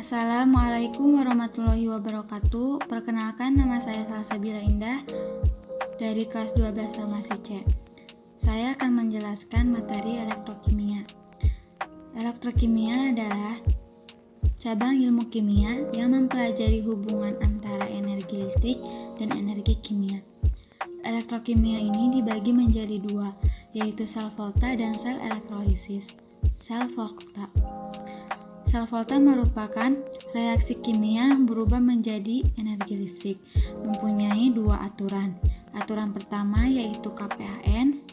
Assalamualaikum warahmatullahi wabarakatuh. Perkenalkan, nama saya Salsabila Indah dari kelas 12 Farmasi C. Saya akan menjelaskan materi elektrokimia. Elektrokimia adalah cabang ilmu kimia yang mempelajari hubungan antara energi listrik dan energi kimia. Elektrokimia ini dibagi menjadi dua, yaitu sel volta dan sel elektrolisis. Sel volta merupakan reaksi kimia berubah menjadi energi listrik, mempunyai dua aturan. Aturan pertama yaitu KPAN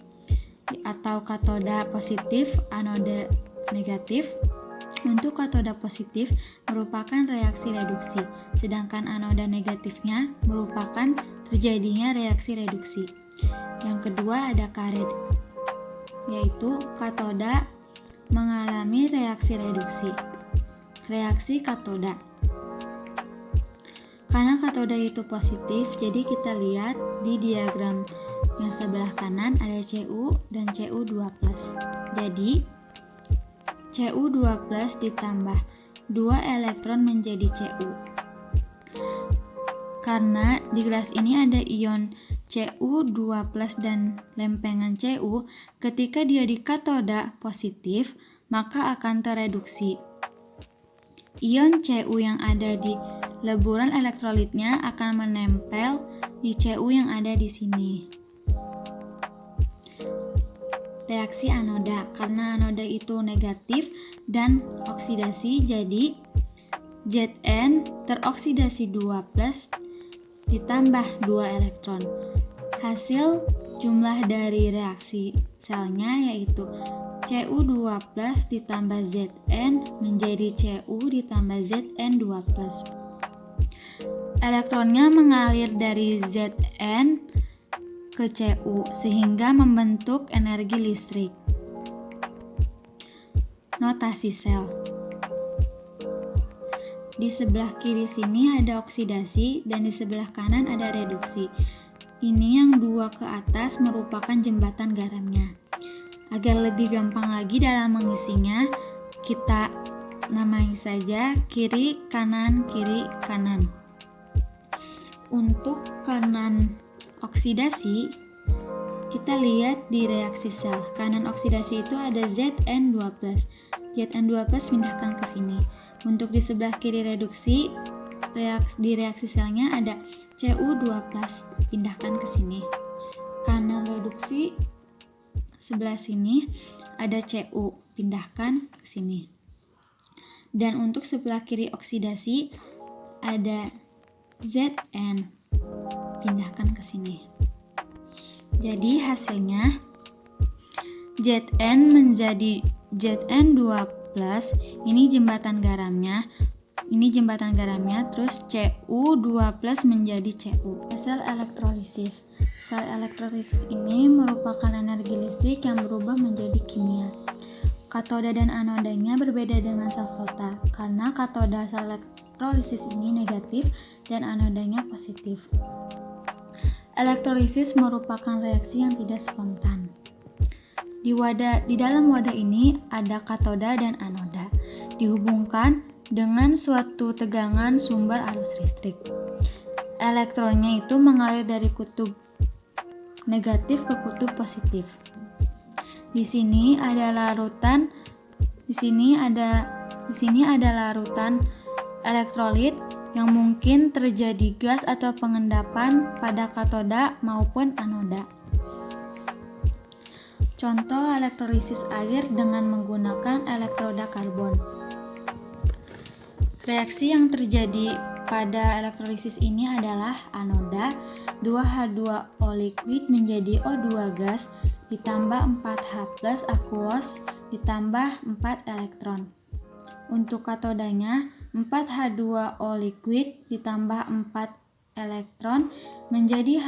atau katoda positif, anoda negatif. Untuk katoda positif merupakan reaksi reduksi, sedangkan anoda negatifnya merupakan terjadinya reaksi reduksi. Yang kedua ada karet, yaitu katoda mengalami reaksi reduksi. Reaksi katoda. Karena katoda itu positif, jadi kita lihat di diagram yang sebelah kanan ada Cu dan Cu2+. Jadi Cu2+ ditambah 2 elektron menjadi Cu. Karena di gelas ini ada ion Cu2+ dan lempengan Cu, ketika dia di katoda positif, maka akan tereduksi. Ion Cu yang ada di leburan elektrolitnya akan menempel di Cu yang ada di sini. Reaksi anoda, karena anoda itu negatif dan oksidasi, jadi Zn teroksidasi 2+ ditambah 2 elektron. Hasil jumlah dari reaksi selnya yaitu Cu2+ ditambah Zn menjadi Cu ditambah Zn2+. Elektronnya mengalir dari Zn ke Cu sehingga membentuk energi listrik. Notasi sel. Di sebelah kiri sini ada oksidasi dan di sebelah kanan ada reduksi. Ini yang dua ke atas merupakan jembatan garamnya. Agar lebih gampang lagi dalam mengisinya, kita namai saja kiri, kanan, kiri, kanan. Untuk kanan oksidasi, kita lihat di reaksi sel. Kanan oksidasi itu ada Zn2+. Zn2+ pindahkan ke sini. Untuk di sebelah kiri reduksi, di reaksi selnya ada Cu2+, pindahkan ke sini. Kanan reduksi sebelah sini ada Cu, pindahkan ke sini. Dan untuk sebelah kiri oksidasi ada Zn, pindahkan ke sini. Jadi hasilnya Zn menjadi Zn2+, ini jembatan garamnya. Terus Cu2+ menjadi Cu. Sel elektrolisis. Sel elektrolisis ini merupakan energi listrik yang berubah menjadi kimia. Katoda dan anodanya berbeda dengan sel volta, karena katoda sel elektrolisis ini negatif dan anodanya positif. Elektrolisis merupakan reaksi yang tidak spontan. Di dalam wadah ini ada katoda dan anoda, dihubungkan dengan suatu tegangan sumber arus listrik. Elektronnya itu mengalir dari kutub negatif ke kutub positif. Di sini ada larutan elektrolit yang mungkin terjadi gas atau pengendapan pada katoda maupun anoda. Contoh elektrolisis air dengan menggunakan elektroda karbon. Reaksi yang terjadi pada elektrolisis ini adalah anoda 2H2O liquid menjadi O2 gas ditambah 4H+ aqueous ditambah 4 elektron. Untuk katodanya 4H2O liquid ditambah 4 elektron menjadi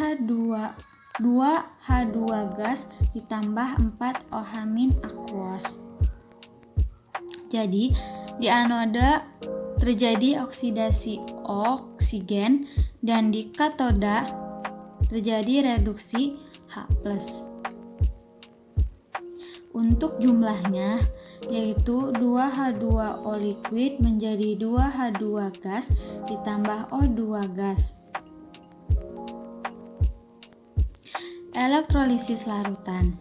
2H2 gas ditambah 4 OH- aqueous. Jadi di anoda terjadi oksidasi oksigen dan di katoda terjadi reduksi H+. untuk jumlahnya, yaitu 2H2O liquid menjadi 2H2 gas ditambah O2 gas. Elektrolisis larutan.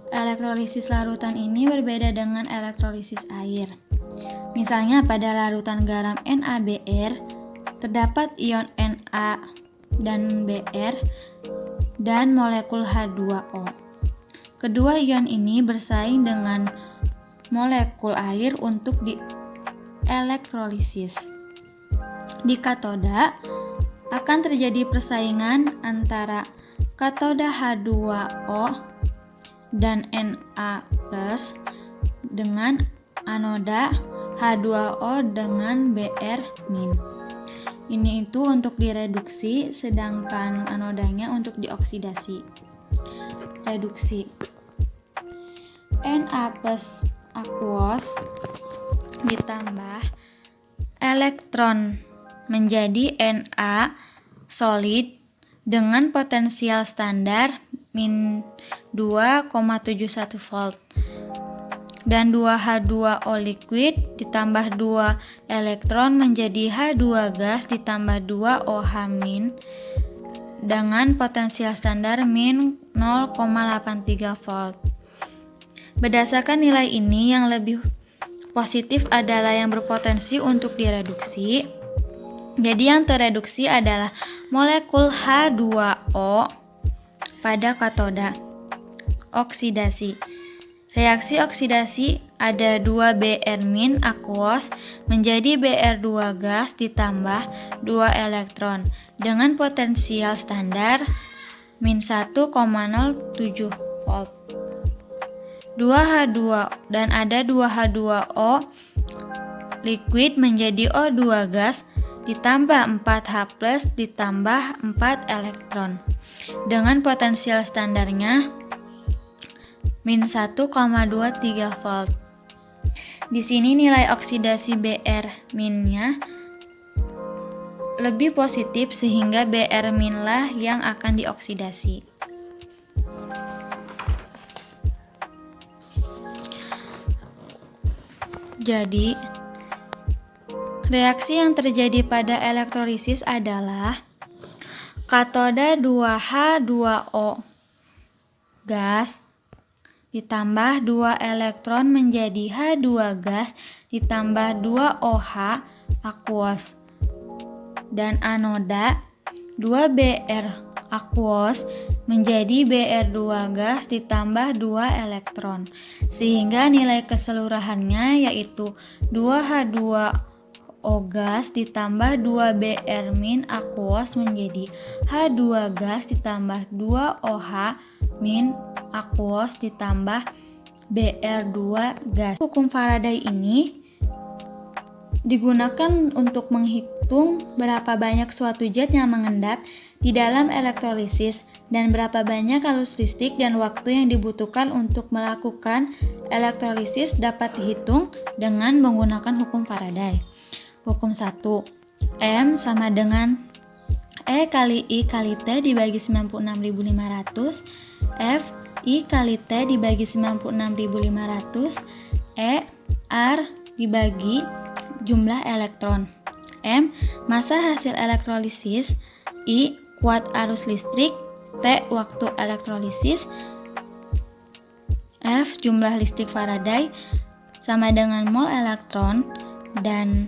Elektrolisis larutan ini berbeda dengan elektrolisis air. Misalnya pada larutan garam NaBr terdapat ion Na dan Br dan molekul H2O. Kedua ion ini bersaing dengan molekul air untuk dielektrolisis. Di katoda akan terjadi persaingan antara katoda H2O dan Na+ dengan anoda H2O dengan Br-. Ini itu untuk direduksi, sedangkan anodanya untuk dioksidasi. Reduksi. Na+ aquos ditambah elektron menjadi Na solid dengan potensial standar min 2,71 volt dan 2H2O liquid ditambah 2 elektron menjadi H2 gas ditambah 2 OH- dengan potensial standar min 0,83 volt. Berdasarkan nilai ini, yang lebih positif adalah yang berpotensi untuk direduksi. Jadi yang tereduksi adalah molekul H2O pada katoda. Oksidasi. Reaksi oksidasi ada 2 Br- aquos menjadi Br2 gas ditambah 2 elektron dengan potensial standar min 1,07 volt. 2H2 dan ada 2H2O liquid menjadi O2 gas ditambah 4H+ ditambah 4 elektron dengan potensial standarnya min 1,23 volt. Di sini nilai oksidasi Br-nya lebih positif sehingga Br- lah yang akan dioksidasi. Jadi, reaksi yang terjadi pada elektrolisis adalah katoda 2H2O gas ditambah 2 elektron menjadi H2 gas ditambah 2 OH aquos dan anoda 2 Br aquos menjadi Br2 gas ditambah 2 elektron sehingga nilai keseluruhannya yaitu 2H2O gas ditambah 2 Br- aquos menjadi H2 gas ditambah 2 OH- aquos ditambah Br2 gas. Hukum Faraday ini digunakan untuk menghitung berapa banyak suatu zat yang mengendap di dalam elektrolisis dan berapa banyak arus listrik dan waktu yang dibutuhkan untuk melakukan elektrolisis dapat dihitung dengan menggunakan hukum Faraday. Hukum 1. M sama dengan E kali I kali T dibagi 96.500, F I kali T dibagi 96.500, E R dibagi jumlah elektron. M massa hasil elektrolisis, I kuat arus listrik, T waktu elektrolisis, F jumlah listrik Faraday sama dengan mol elektron, dan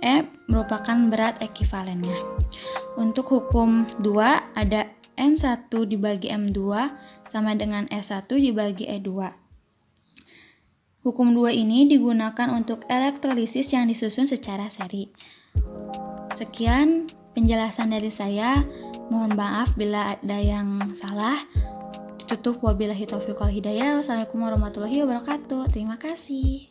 E merupakan berat ekuivalennya. Untuk hukum 2 ada M1 dibagi M2 sama dengan E1 dibagi E2. Hukum 2 ini digunakan untuk elektrolisis yang disusun secara seri. Sekian penjelasan dari saya. Mohon maaf bila ada yang salah. Tutup wabillahi taufiq wal hidayah. Wassalamualaikum warahmatullahi wabarakatuh. Terima kasih.